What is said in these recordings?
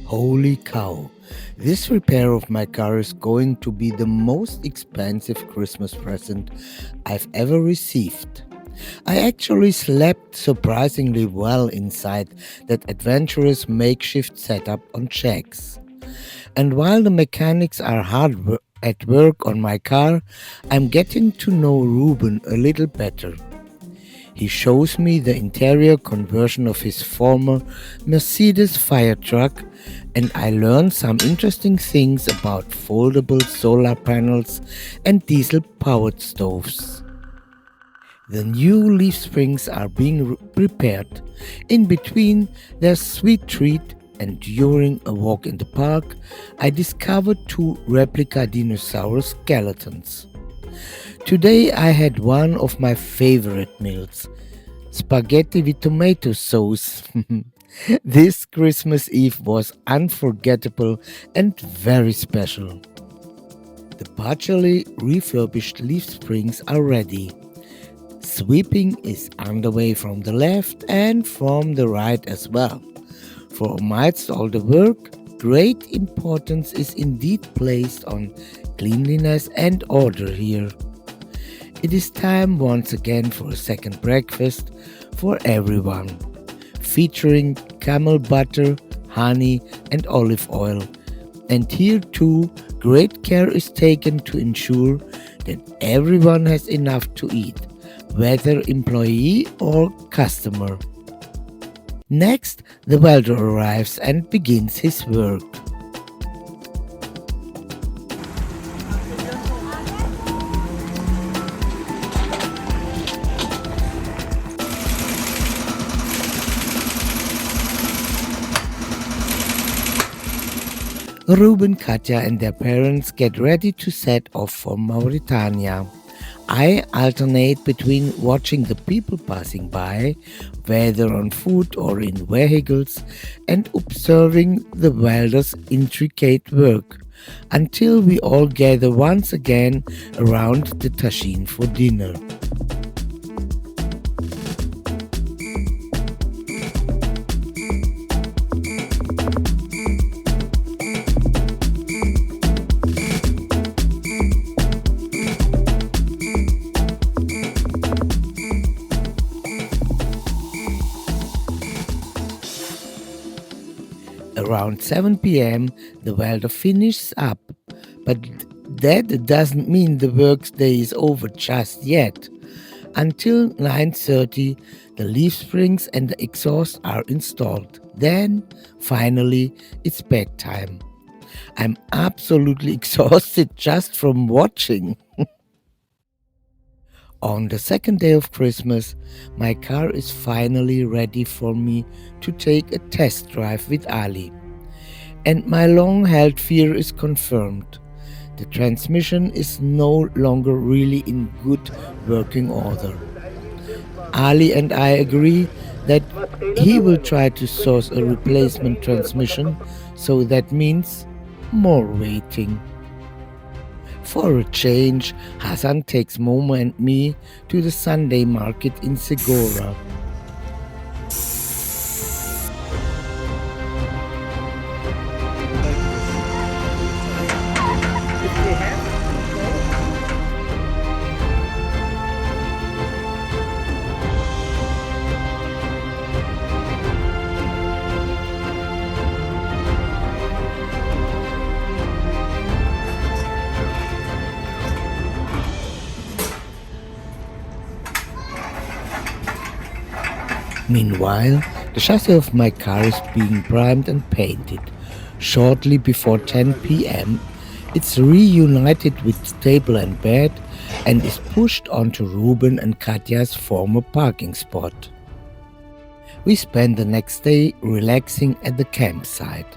Holy cow! This repair of my car is going to be the most expensive Christmas present I've ever received. I actually slept surprisingly well inside that adventurous makeshift setup on shacks. And while the mechanics are at work on my car, I'm getting to know Ruben a little better. He shows me the interior conversion of his former Mercedes fire truck, and I learn some interesting things about foldable solar panels and diesel powered stoves. The new leaf springs are being prepared. In between their sweet treat, and during a walk in the park, I discovered two replica dinosaur skeletons. Today I had one of my favorite meals, spaghetti with tomato sauce. This Christmas Eve was unforgettable and very special. The partially refurbished leaf springs are ready. Sweeping is underway from the left and from the right as well. For amidst all the work, great importance is indeed placed on cleanliness and order here. It is time once again for a second breakfast for everyone, featuring camel butter, honey, and olive oil. And here too, great care is taken to ensure that everyone has enough to eat, whether employee or customer. Next, the welder arrives and begins his work. Ruben, Katja and their parents get ready to set off for Mauritania. I alternate between watching the people passing by, whether on foot or in vehicles, and observing the welders' intricate work, until we all gather once again around the tagine for dinner. Around 7 p.m., the welder finishes up, but that doesn't mean the workday is over just yet. Until 9:30, the leaf springs and the exhaust are installed. Then, finally, it's bedtime. I'm absolutely exhausted just from watching. On the second day of Christmas, my car is finally ready for me to take a test drive with Ali. And my long-held fear is confirmed. The transmission is no longer really in good working order. Ali and I agree that he will try to source a replacement transmission, so that means more waiting. For a change, Hassan takes Momo and me to the Sunday market in Segura. Meanwhile, the chassis of my car is being primed and painted. Shortly before 10 p.m., it's reunited with table and bed and is pushed onto Ruben and Katja's former parking spot. We spend the next day relaxing at the campsite.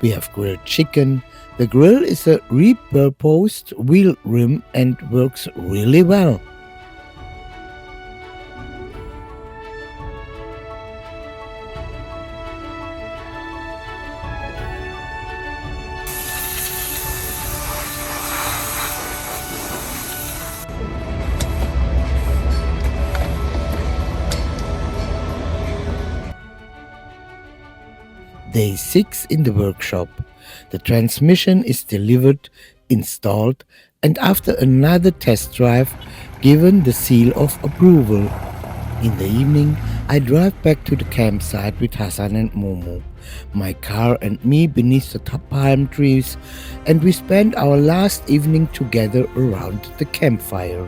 We have grilled chicken. The grill is a repurposed wheel rim and works really well. Day 6 in the workshop. The transmission is delivered, installed, and after another test drive, given the seal of approval. In the evening, I drive back to the campsite with Hassan and Momo, my car and me beneath the palm trees, and we spend our last evening together around the campfire.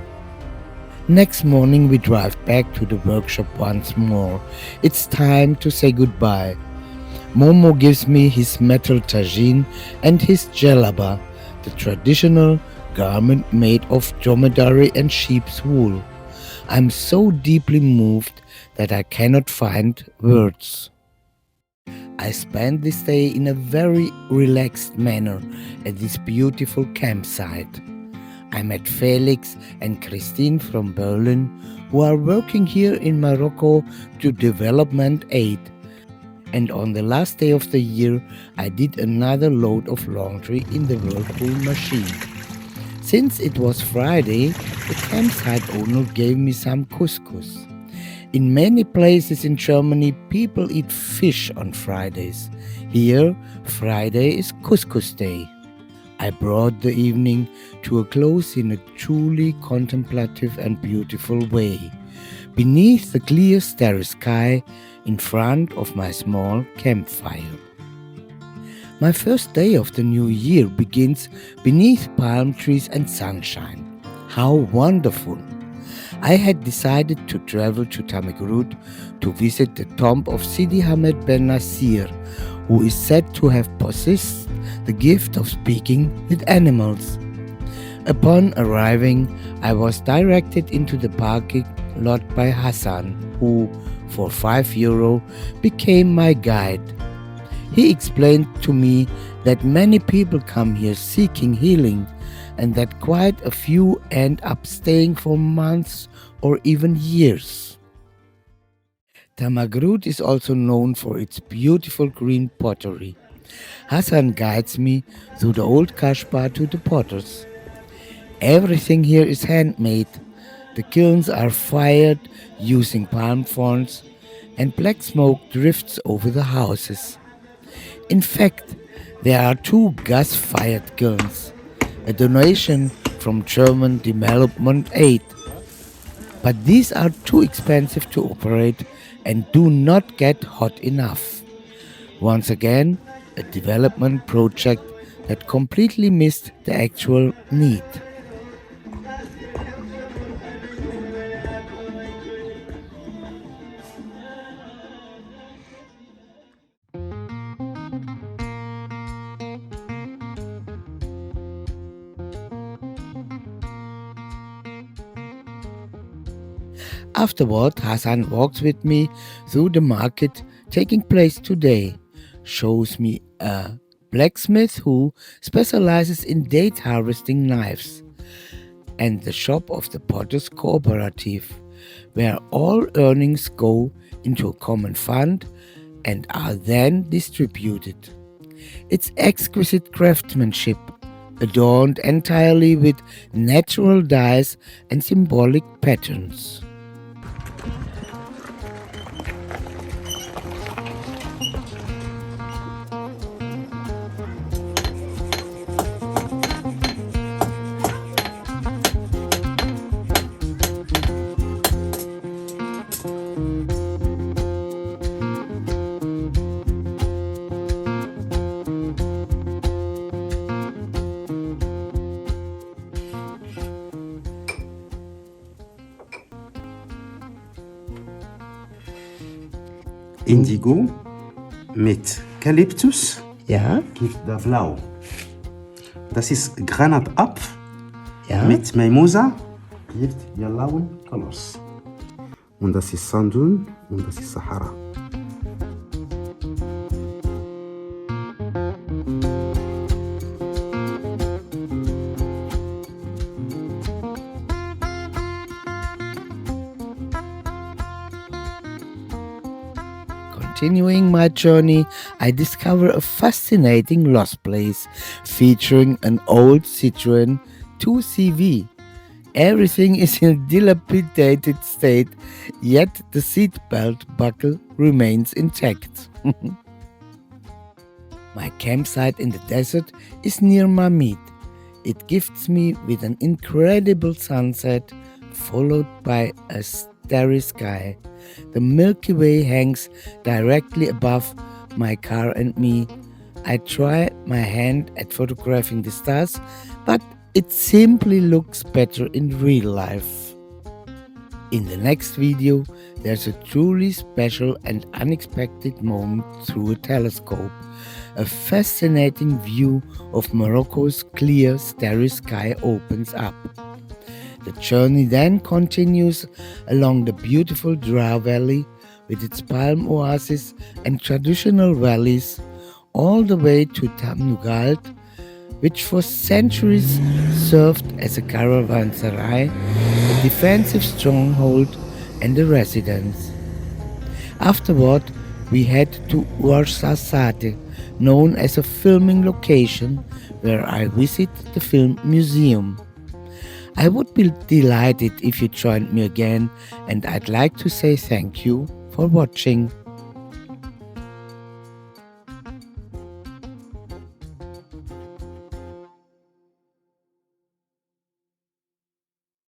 Next morning, we drive back to the workshop once more. It's time to say goodbye. Momo gives me his metal tagine and his jalaba, the traditional garment made of dromedary and sheep's wool. I'm so deeply moved that I cannot find words. I spent this day in a very relaxed manner at this beautiful campsite. I met Felix and Christine from Berlin, who are working here in Morocco to development aid. And on the last day of the year, I did another load of laundry in the whirlpool machine. Since it was Friday, the campsite owner gave me some couscous. In many places in Germany, people eat fish on Fridays. Here, Friday is couscous day. I brought the evening to a close in a truly contemplative and beautiful way. Beneath the clear starry sky, in front of my small campfire. My first day of the new year begins beneath palm trees and sunshine. How wonderful! I had decided to travel to Tamegroute to visit the tomb of Sidi Hamed Ben Nasir, who is said to have possessed the gift of speaking with animals. Upon arriving, I was directed into the parking lot by Hassan, who, for €5, became my guide. He explained to me that many people come here seeking healing and that quite a few end up staying for months or even years. Tamegroute is also known for its beautiful green pottery. Hassan guides me through the old kashba to the potters. Everything here is handmade. The kilns are fired using palm fronds, and black smoke drifts over the houses. In fact, there are 2 gas-fired kilns, a donation from German development aid. But these are too expensive to operate and do not get hot enough. Once again, a development project that completely missed the actual need. Afterward, Hassan walks with me through the market taking place today, shows me a blacksmith who specializes in date harvesting knives, and the shop of the Potters Cooperative, where all earnings go into a common fund and are then distributed. It's exquisite craftsmanship, adorned entirely with natural dyes and symbolic patterns. Indigo mit Calyptus Ja, gibt der Blau. Das ist Granatap ja. mit Mimosa gibt der blauen Colors. Und das ist Sandun und das ist Sahara. Continuing my journey, I discover a fascinating lost place featuring an old Citroën 2CV. Everything is in a dilapidated state, yet the seatbelt buckle remains intact. My campsite in the desert is near Mhamid. It gifts me with an incredible sunset followed by a starry sky. The Milky Way hangs directly above my car and me. I try my hand at photographing the stars, but it simply looks better in real life. In the next video, there's a truly special and unexpected moment through a telescope. A fascinating view of Morocco's clear, starry sky opens up. The journey then continues along the beautiful Dra Valley with its palm oasis and traditional valleys, all the way to Tamegroute, which for centuries served as a caravanserai, a defensive stronghold, and a residence. Afterward, we head to Ouarzazate, known as a filming location, where I visit the film museum. I would be delighted if you joined me again, and I'd like to say thank you for watching.